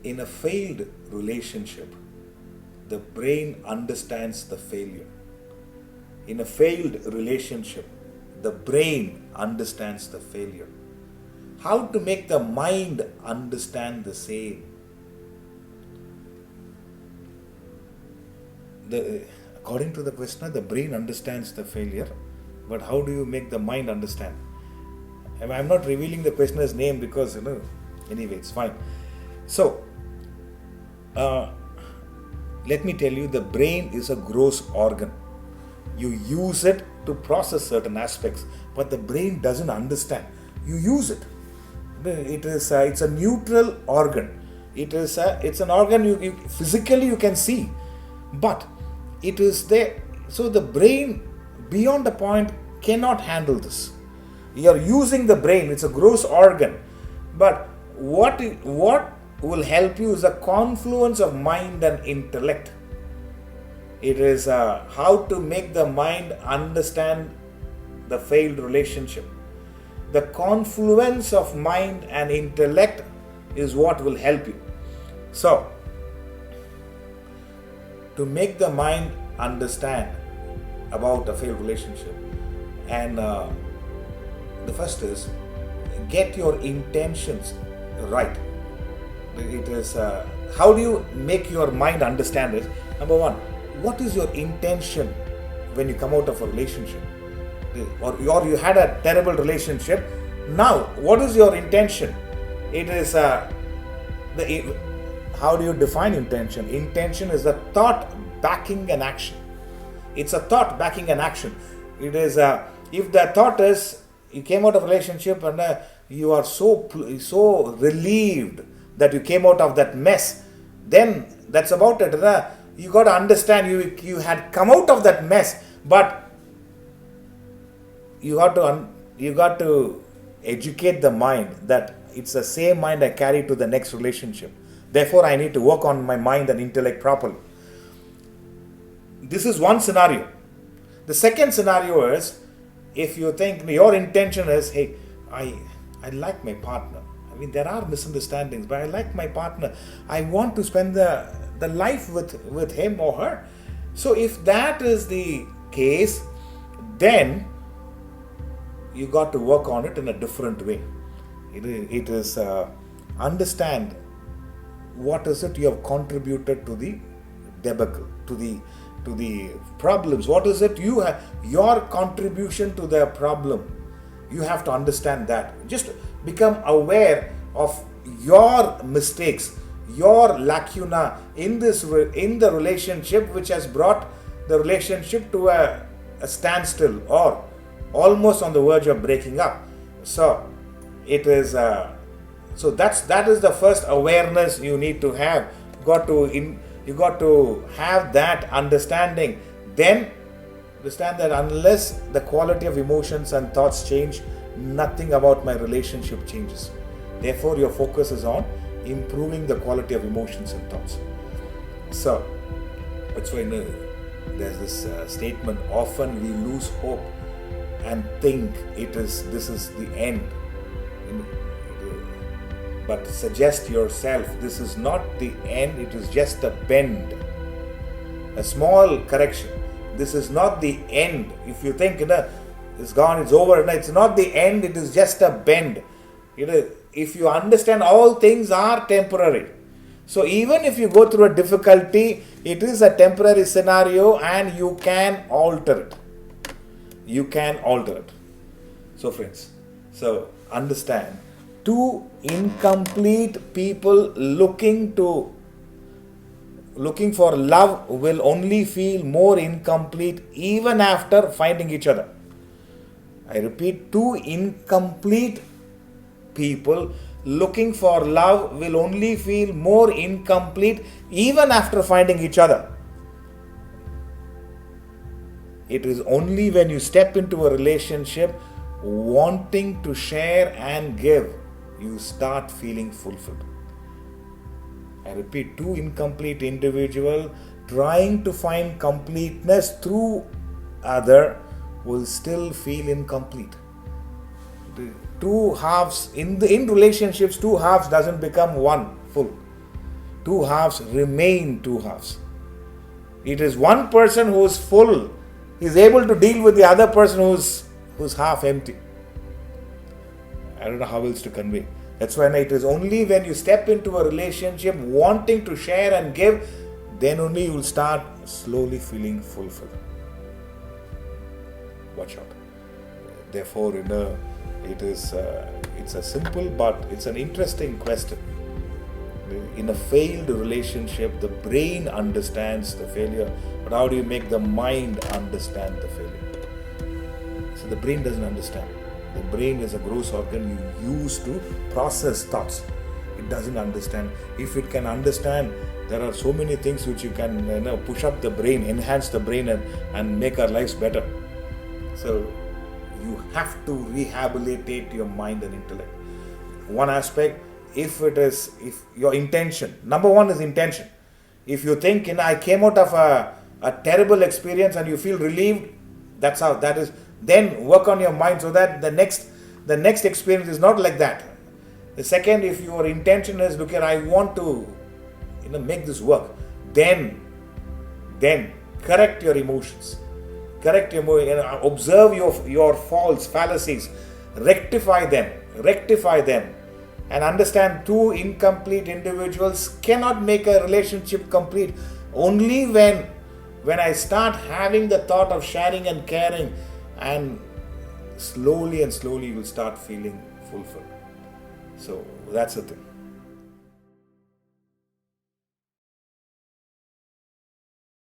In a failed relationship, the brain understands the failure. In a failed relationship, the brain understands the failure. How to make the mind understand the same? According to the questioner, the brain understands the failure, but how do you make the mind understand? I'm not revealing the questioner's name because, anyway, it's fine. So, let me tell you, the brain is a gross organ. You use it to process certain aspects, but the brain doesn't understand. You use it. It's a neutral organ. It's an organ you physically you can see, but it is there. So the brain, beyond the point, cannot handle this. You are using the brain. It's a gross organ, but what will help you is a confluence of mind and intellect. It is how to make the mind understand the failed relationship. The confluence of mind and intellect is what will help you. So, to make the mind understand about a failed relationship, and the first is get your intentions right. It is how do you make your mind understand it? Number one, what is your intention when you come out of a relationship? Or you had a terrible relationship. Now, what is your intention? It is how do you define intention? Intention is a thought backing an action. It's a thought backing an action. It is if the thought is you came out of a relationship and you are so relieved that you came out of that mess, then that's about it. You got to understand you had come out of that mess, but you got to educate the mind that it's the same mind I carry to the next relationship. Therefore, I need to work on my mind and intellect properly. This is one scenario. The second scenario is if you think your intention is, hey, I like my partner. I mean, there are misunderstandings, but I like my partner. I want to spend the life with him or her. So if that is the case, then you got to work on it in a different way. It is understand what is it you have contributed to the debacle, to the problems. What is it you have, your contribution to the problem? You have to understand that. Just become aware of your mistakes, your lacuna in the relationship, which has brought the relationship to a standstill or almost on the verge of breaking up. So it is so that is the first awareness you need to have. You got to have that understanding. Then understand that unless the quality of emotions and thoughts change, nothing about my relationship changes. Therefore, your focus is on improving the quality of emotions and thoughts. So that's why there's this statement: often we lose hope and think this is the end. But suggest yourself, this is not the end, it is just a bend. A small correction. This is not the end. If you think it's gone, it's over, it's not the end, it is just a bend. If you understand, all things are temporary. So even if you go through a difficulty, it is a temporary scenario and you can alter it. You can alter it. So friends, understand, two incomplete people looking for love will only feel more incomplete even after finding each other. I repeat, two incomplete people looking for love will only feel more incomplete even after finding each other. It is only when you step into a relationship wanting to share and give, you start feeling fulfilled. I repeat, two incomplete individuals trying to find completeness through other will still feel incomplete. Two halves in relationships, two halves doesn't become one full. two halves remain two halves. It is one person who is full, is able to deal with the other person who's half empty. I don't know how else to convey. That's when it is only when you step into a relationship wanting to share and give, then only you will start slowly feeling fulfilled. Watch out. Therefore, it's a simple but it's an interesting question. In a failed relationship, the brain understands the failure, but how do you make the mind understand the failure? So the brain doesn't understand. The brain is a gross organ you use to process thoughts. It doesn't understand. If it can understand, there are so many things which you can push up the brain, enhance the brain and make our lives better. So you have to rehabilitate your mind and intellect. One aspect, if your intention, number one is intention. If you think, I came out of a terrible experience and you feel relieved, that is, then work on your mind so that the next experience is not like that. The second, if your intention is, look here, I want to make this work, then correct your emotions. Observe your faults, fallacies, rectify them, and understand two incomplete individuals cannot make a relationship complete. Only when I start having the thought of sharing and caring, and slowly you will start feeling fulfilled. So that's the thing.